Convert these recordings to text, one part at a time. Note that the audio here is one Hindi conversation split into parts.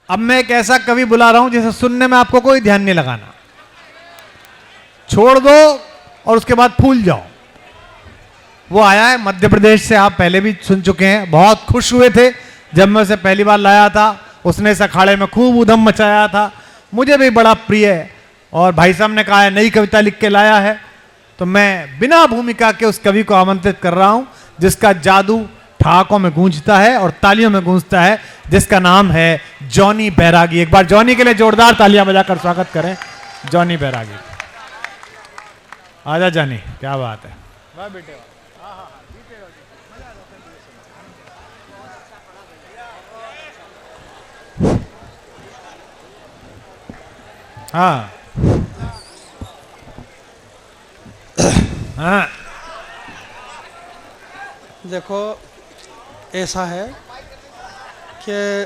अब मैं एक ऐसा कवि बुला रहा हूं जिसे सुनने में आपको कोई ध्यान नहीं लगाना, छोड़ दो और उसके बाद फूल जाओ। वो आया है मध्य प्रदेश से, आप पहले भी सुन चुके हैं, बहुत खुश हुए थे जब मैं उसे पहली बार लाया था। उसने इस अखाड़े में खूब उधम मचाया था, मुझे भी बड़ा प्रिय है। और भाई साहब ने कहा है नई कविता लिख के लाया है, तो मैं बिना भूमिका के उस कवि को आमंत्रित कर रहा हूं जिसका जादू ठहाकों में गूंजता है और तालियों में गूंजता है, जिसका नाम है जॉनी बैरागी। एक बार जॉनी के लिए जोरदार तालियां बजाकर स्वागत करें जॉनी बैरागी। आजा जॉनी, क्या बात है। वाह बेटे वाह। हाँ हाँ, देखो ऐसा है कि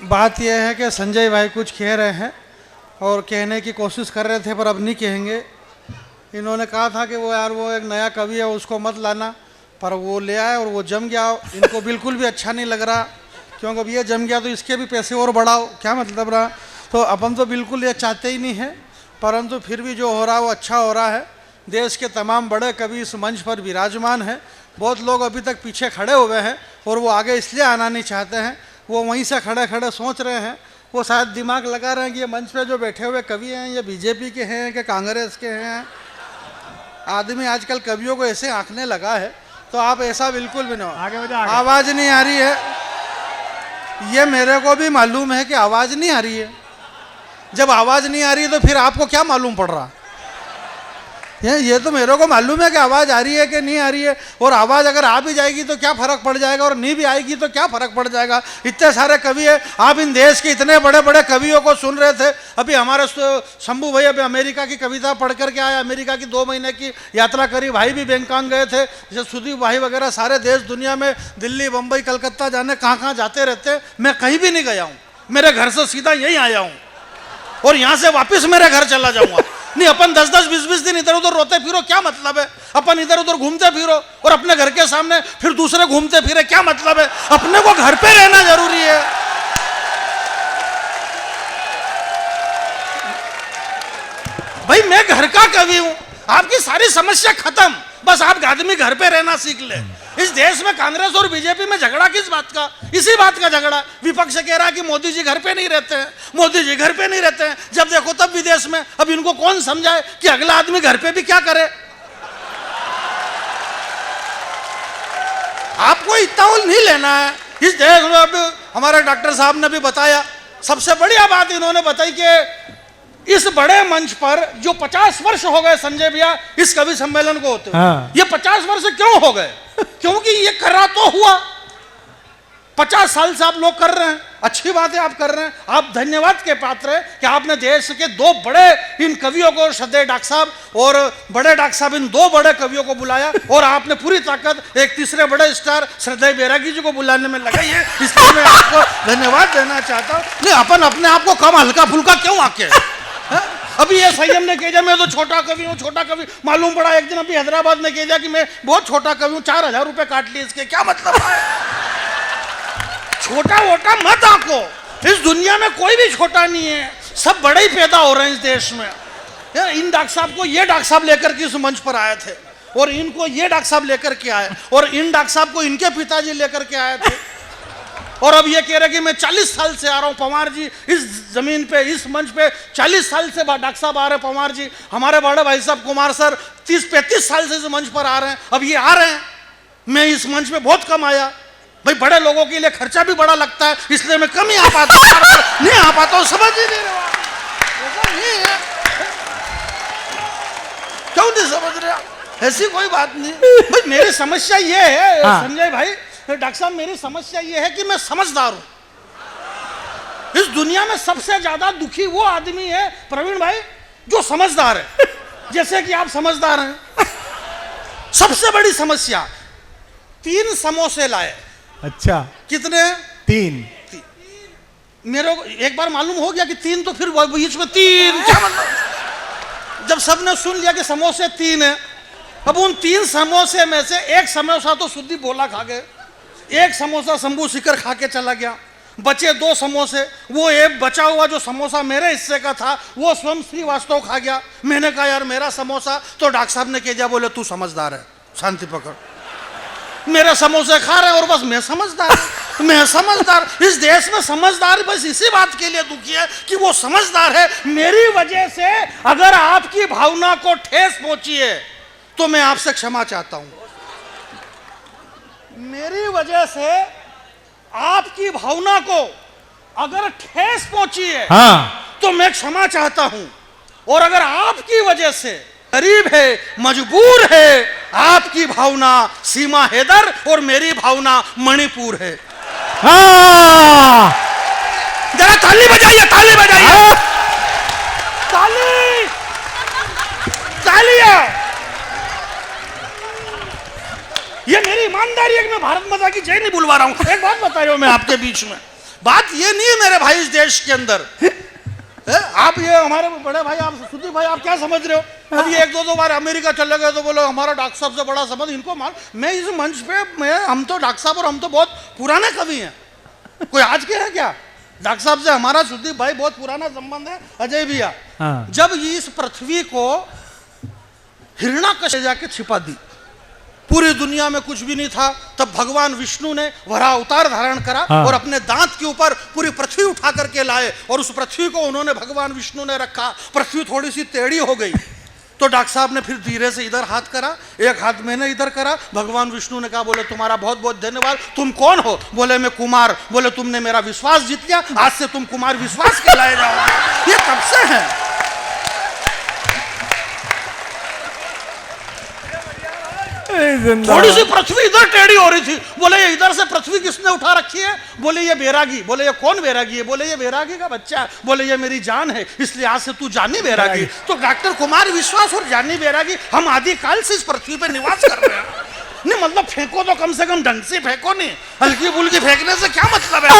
बात यह है कि संजय भाई कुछ कह रहे हैं और कहने की कोशिश कर रहे थे पर अब नहीं कहेंगे। इन्होंने कहा था कि वो यार वो एक नया कवि है उसको मत लाना, पर वो ले आए और वो जम गया। इनको बिल्कुल भी अच्छा नहीं लग रहा, क्योंकि अब ये जम गया तो इसके भी पैसे और बढ़ाओ, क्या मतलब रहा। तो अपन तो बिल्कुल ये चाहते ही नहीं है, परंतु फिर भी जो हो रहा है वो अच्छा हो रहा है। देश के तमाम बड़े कवि इस मंच पर विराजमान हैं। बहुत लोग अभी तक पीछे खड़े हुए हैं और वो आगे इसलिए आना नहीं चाहते हैं, वो वहीं से खड़े खड़े सोच रहे हैं, वो शायद दिमाग लगा रहे हैं कि ये मंच पे जो बैठे हुए कवि हैं ये बीजेपी के हैं कि कांग्रेस के हैं। आदमी आजकल कवियों को ऐसे आंकने लगा है, तो आप ऐसा बिल्कुल भी ना हो। आवाज़ नहीं आ रही है, ये मेरे को भी मालूम है कि आवाज़ नहीं आ रही है। जब आवाज़ नहीं आ रही है तो फिर आपको क्या मालूम पड़ रहा? ये तो मेरे को मालूम है कि आवाज़ आ रही है कि नहीं आ रही है, और आवाज़ अगर आ भी जाएगी तो क्या फ़र्क पड़ जाएगा, और नहीं भी आएगी तो क्या फ़र्क पड़ जाएगा। इतने सारे कवि हैं, आप इन देश के इतने बड़े बड़े कवियों को सुन रहे थे। अभी हमारे शंभू भाई अभी अमेरिका की कविता पढ़ करके आए, अमेरिका की 2 महीने की यात्रा करी। भाई भी बैंकॉक गए थे, जैसे सुदीप भाई वगैरह सारे देश दुनिया में दिल्ली बम्बई कलकत्ता जाने कहाँ कहाँ जाते रहते। मैं कहीं भी नहीं गया हूँ, मेरे घर से सीधा यहीं आया हूँ और यहाँ से वापस मेरे घर चला जाऊँगा। नहीं, अपन 10-10, 20-20 दिन इधर उधर रोते फिरो, क्या मतलब है। अपन इधर उधर घूमते फिरो और अपने घर के सामने फिर दूसरे घूमते फिरे, क्या मतलब है। अपने को घर पे रहना जरूरी है। भाई मैं घर का कवि हूं, आपकी सारी समस्या खत्म, बस आप आदमी घर पे रहना सीख ले। इस देश में कांग्रेस और बीजेपी में झगड़ा किस बात का? इसी बात का झगड़ा। विपक्ष कह रहा है कि मोदी जी घर पे नहीं रहते हैं, मोदी जी घर पे नहीं रहते हैं, जब देखो तब विदेश में। अब इनको कौन समझाए कि अगला आदमी घर पे भी क्या करे। आपको इत्ताउल नहीं लेना है इस देश में। अब हमारे डॉक्टर साहब ने भी बताया, सबसे बढ़िया बात इन्होंने बताई कि इस बड़े मंच पर जो 50 वर्ष हो गए संजय भैया इस कवि सम्मेलन को होते हुए, ये 50 वर्ष क्यों हो गए? क्योंकि ये करा तो हुआ, 50 साल से आप लोग कर रहे हैं, अच्छी बात है आप कर रहे हैं। आप धन्यवाद के पात्र हैं कि आपने देश के 2 बड़े इन कवियों को, श्रद्धेय डॉक्टर साहब और बड़े डॉक्टर साहब, इन 2 बड़े कवियों को बुलाया, और आपने पूरी ताकत एक तीसरे बड़े स्टार श्रद्धेय बैरागी जी को बुलाने में लगाई है। इसलिए मैं आपको धन्यवाद देना चाहता हूँ। नहीं, अपन अपने आप को कम हल्का फुल्का क्यों आके अभी ये संयम ने कह दिया मैं तो छोटा कवि हूँ, छोटा कवि। मालूम पड़ा एक दिन अभी हैदराबाद में कह दिया कि मैं बहुत छोटा कवि हूँ, 4000 रुपए काट लिए इसके, क्या मतलब है। छोटा वोटा मत आको, इस दुनिया में कोई भी छोटा नहीं है, सब बड़े ही पैदा हो रहे हैं इस देश में। इन डॉक्टर साहब को ये डॉक्टर साहब लेकर के इस मंच पर आए थे, और इनको ये डॉक्टर साहब लेकर के आए, और इन डॉक्टर साहब को इनके पिताजी लेकर के आए थे। और अब ये कह रहे कि मैं 40 साल से आ रहा हूँ। पवार जी इस जमीन पे, इस मंच पे 40 साल से डॉक्टर साहब आ रहे हैं। पवार जी, हमारे बड़े भाई साहब कुमार सर 30-35 साल से इस मंच पर आ रहे हैं। अब ये आ रहे हैं, मैं इस मंच पे बहुत कम आया। भाई बड़े लोगों के लिए खर्चा भी बड़ा लगता है, इसलिए मैं कम ही आ पाता हूँ, नहीं आ पाता हूँ। समझ ही नहीं रहे, नहीं है, क्यों नहीं समझ रहे? ऐसी कोई बात नहीं। भाई मेरी समस्या ये है संजय भाई, डॉक्टर साहब, मेरी समस्या ये है कि मैं समझदार हूं। इस दुनिया में सबसे ज्यादा दुखी वो आदमी है प्रवीण भाई जो समझदार है, जैसे कि आप समझदार हैं। सबसे बड़ी समस्या, 3 समोसे लाए। अच्छा, कितने? 3। मेरे को एक बार मालूम हो गया कि 3, तो फिर बीच में 3 क्या मतलब। जब सबने सुन लिया कि समोसे 3 है, अब उन 3 समोसे में से एक समोसा तो सुदीप बोला खा गए, एक समोसा शंभू शिखर खा के चला गया, बचे 2 समोसे, वो एक बचा हुआ जो समोसा मेरे हिस्से का था वो स्वयं श्रीवास्तव खा गया। मैंने कहा यार मेरा समोसा, तो डॉक्टर साहब ने कह दिया, बोले तू समझदार है, शांति पकड़, मेरे समोसे खा रहे और बस मैं समझदार, मैं समझदार। इस देश में समझदार बस इसी बात के लिए दुखी है कि वो समझदार है। मेरी वजह से अगर आपकी भावना को ठेस पहुंची है तो मैं आपसे क्षमा चाहता हूं। मेरी वजह से आपकी भावना को अगर ठेस पहुंची है हाँ, तो मैं क्षमा चाहता हूं। और अगर आपकी वजह से गरीब है, मजबूर है, आपकी भावना सीमा हैदर और मेरी भावना मणिपुर है। हाँ, जरा ताली बजाइए, ताली बजाइए, हाँ? ताली, तालियां। ये मेरी ईमानदारी है कि मैं भारत माता की जय नहीं बुलवा रहा हूं। एक बात बता रहा हूं मैं आपके बीच में, बात ये नहीं है मेरे भाई इस देश के अंदर आप ये हमारे बड़े भाई, आप सुदीप भाई, आप क्या समझ रहे हो? अब ये 1-2 बार अमेरिका चले गए तो बोलो हमारा डॉक्टर साहब से बड़ा संबंध, इनको मान। मैं इस मंच पे हम तो डॉक्टर साहब और हम तो बहुत पुराने कवि हैं, कोई आज के हैं क्या? डॉक्टर साहब से हमारा सुदीप भाई बहुत पुराना संबंध है, अजय भैया। हाँ। जब इस पृथ्वी को हिरण्याकश्यप जाके छिपा दी, पूरी दुनिया में कुछ भी नहीं था, तब भगवान विष्णु ने वराह अवतार धारण करा हाँ। और अपने दांत के ऊपर पूरी पृथ्वी उठा करके लाए और उस पृथ्वी को उन्होंने भगवान विष्णु ने रखा। पृथ्वी थोड़ी सी टेढ़ी हो गई तो डॉक्टर साहब ने फिर धीरे से इधर हाथ करा, एक हाथ मैंने इधर करा। भगवान विष्णु ने कहा, बोले तुम्हारा बहुत बहुत धन्यवाद। तुम कौन हो? बोले मैं कुमार। बोले तुमने मेरा विश्वास जीत लिया, आज से तुम कुमार विश्वास कहलाए जाओगे। ये कब से है? थोड़ी सी पृथ्वी इधर टेढ़ी हो रही थी, बोले ये इधर से पृथ्वी किसने उठा रखी है? बोले ये बैरागी। बोले ये कौन बैरागी है? बोले ये बैरागी का बच्चा है। बोले ये मेरी जान है, इसलिए आज से तू जानी बैरागी। तो डॉक्टर कुमार विश्वास और जानी बैरागी हम आदिकाल से इस पृथ्वी पे निवास कर रहे हैं। नहीं मतलब फेंको तो कम से कम ढंग से फेंको, नहीं हल्की फुल्की फेंकने से क्या मतलब है?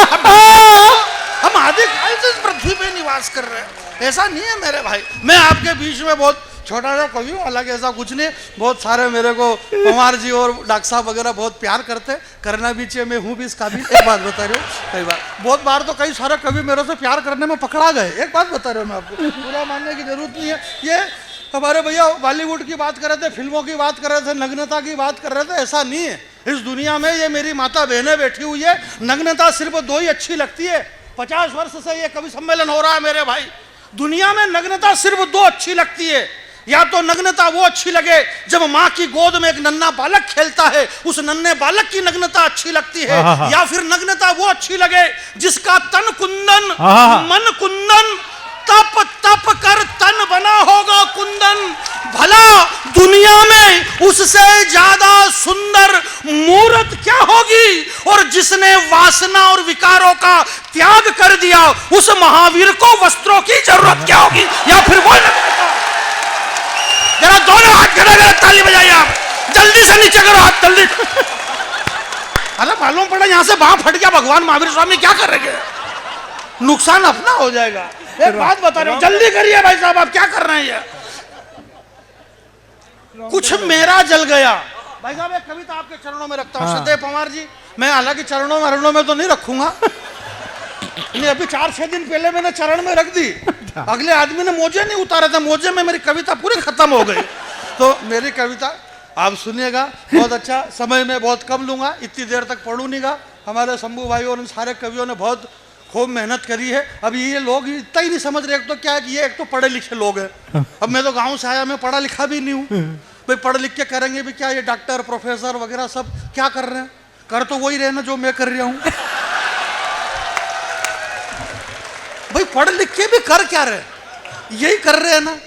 हम आदिकाल से इस पृथ्वी पे निवास कर रहे हैं, ऐसा नहीं है मेरे भाई। मैं आपके बीच में बहुत छोटा सा कवि हूँ, हालांकि ऐसा कुछ नहीं। बहुत सारे मेरे को कुमार जी और डॉक्टर साहब वगैरह बहुत प्यार करते, करना भी चाहिए, मैं हूँ भी इस काबिल। एक बात बता रही हूँ, कई बार बहुत बार तो कई सारे कवि मेरे से प्यार करने में पकड़ा गए। एक बात बता रहे हो मैं आपको, पूरा मानने की जरूरत नहीं है। ये हमारे भैया बॉलीवुड की बात कर रहे थे, फिल्मों की बात कर रहे थे, नग्नता की बात कर रहे थे, ऐसा नहीं है। इस दुनिया में ये मेरी माता बहनें बैठी हुई है, नग्नता सिर्फ 2 ही अच्छी लगती है। 50 वर्ष से ये कवि सम्मेलन हो रहा है मेरे भाई, दुनिया में नग्नता सिर्फ 2 अच्छी लगती है। या तो नग्नता वो अच्छी लगे जब माँ की गोद में एक नन्हा बालक खेलता है, उस नन्हे बालक की नग्नता अच्छी लगती है। या फिर नग्नता वो अच्छी लगे जिसका तन कुंदन, मन कुंदन, तप तप कर तन बना होगा कुंदन। भला दुनिया में उससे ज्यादा सुंदर मूर्त क्या होगी? और जिसने वासना और विकारों का त्याग कर दिया, उस महावीर को वस्त्रों की जरूरत क्या होगी? या फिर वो जरा दोनों हाथ खड़े करो, ताली बजाइए आप, जल्दी से नीचे करो हाथ, जल्दी। अरे मालूम पड़ा यहाँ से बाँह फट गया, भगवान महावीर स्वामी क्या करेंगे? नुकसान अपना हो जाएगा। एक बात बता रहे हो, जल्दी करिए भाई साहब, आप क्या कर रहे हैं? ये कुछ मेरा जल गया। भाई साहब एक कविता आपके चरणों में रखता हूँ, सदैव पवार जी। मैं हालांकि चरणों में तो नहीं रखूंगा, नहीं अभी 4-6 दिन पहले मैंने चरण में रख दी, अगले आदमी ने मोजे नहीं उतारे थे, मोजे में मेरी कविता पूरी खत्म हो गई। तो मेरी कविता आप सुनिएगा, बहुत अच्छा समय में बहुत कम लूंगा, इतनी देर तक पढ़ू नहीं गा। हमारे शंभू भाई और इन सारे कवियों ने बहुत खूब मेहनत करी है। अब ये लोग इतना ही नहीं समझ रहे, एक तो क्या है कि ये एक तो पढ़े लिखे लोग हैं। अब मैं तो गाँव से आया, मैं पढ़ा लिखा भी नहीं हूँ भाई, पढ़ लिख के करेंगे भी क्या? ये डॉक्टर प्रोफेसर वगैरह सब क्या कर रहे हैं? कर तो वही रहे ना जो मैं कर रहा हूँ भाई, पढ़ लिख के भी कर क्या रहे? यही कर रहे हैं ना।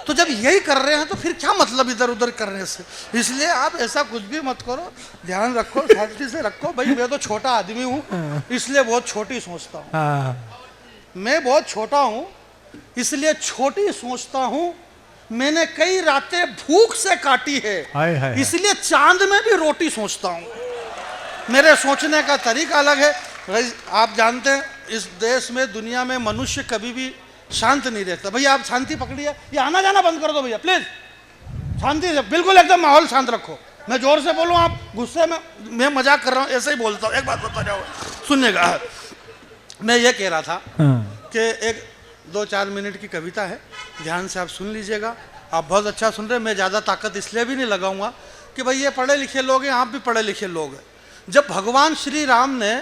तो जब यही कर रहे हैं तो फिर क्या मतलब इधर उधर करने से? इसलिए आप ऐसा कुछ भी मत करो, ध्यान रखो, शांति से रखो। भाई मैं तो छोटा आदमी हूँ, इसलिए बहुत छोटी सोचता हूँ। मैं बहुत छोटा हूँ इसलिए छोटी सोचता हूँ। मैंने कई रातें भूख से काटी है, इसलिए चांद में भी रोटी सोचता हूँ। मेरे सोचने का तरीका अलग है। आप जानते हैं इस देश में, दुनिया में मनुष्य कभी भी शांत नहीं रहता। भैया आप शांति पकड़िए, ये आना जाना बंद कर दो भैया प्लीज, शांति से बिल्कुल एकदम माहौल शांत रखो। मैं जोर से बोलूँ, आप गुस्से में, मैं मजाक कर रहा हूँ, ऐसे ही बोलता हूँ। एक बात बता जाओ, सुनिएगा। मैं ये कह रहा था हाँ। कि एक 2-4 मिनट की कविता है, ध्यान से आप सुन लीजिएगा। आप बहुत अच्छा सुन रहे हैं, मैं ज़्यादा ताकत इसलिए भी नहीं लगाऊंगा कि भाई ये पढ़े लिखे लोग हैं, आप भी पढ़े लिखे लोग हैं। जब भगवान श्री राम ने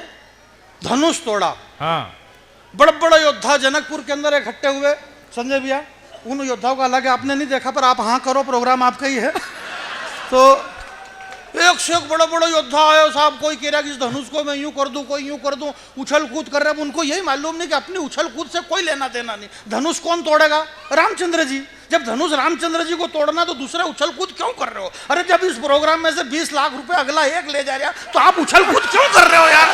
धनुष तोड़ा, हाँ। बड़े बड़े योद्धा जनकपुर के अंदर इकट्ठे हुए, संजय भैया उन योद्धाओं का हालांकि आपने नहीं देखा पर आप हाँ करो, प्रोग्राम आपका ही है। तो एक से एक बड़े बड़े योद्धा आए साहब, कोई कह रहा कि इस धनुष को मैं यूं कर दूं, कोई यूं कर दूं, उछल कूद कर रहे हैं। उनको यही मालूम नहीं कि अपनी उछल कूद से कोई लेना देना नहीं। धनुष कौन तोड़ेगा? रामचंद्र जी। जब धनुष रामचंद्र जी को तोड़ना तो दूसरे उछल कूद क्यों कर रहे हो? अरे जब इस प्रोग्राम में से 20 लाख रुपए अगला एक ले जा रहा तो आप उछल कूद क्यों कर रहे हो यार?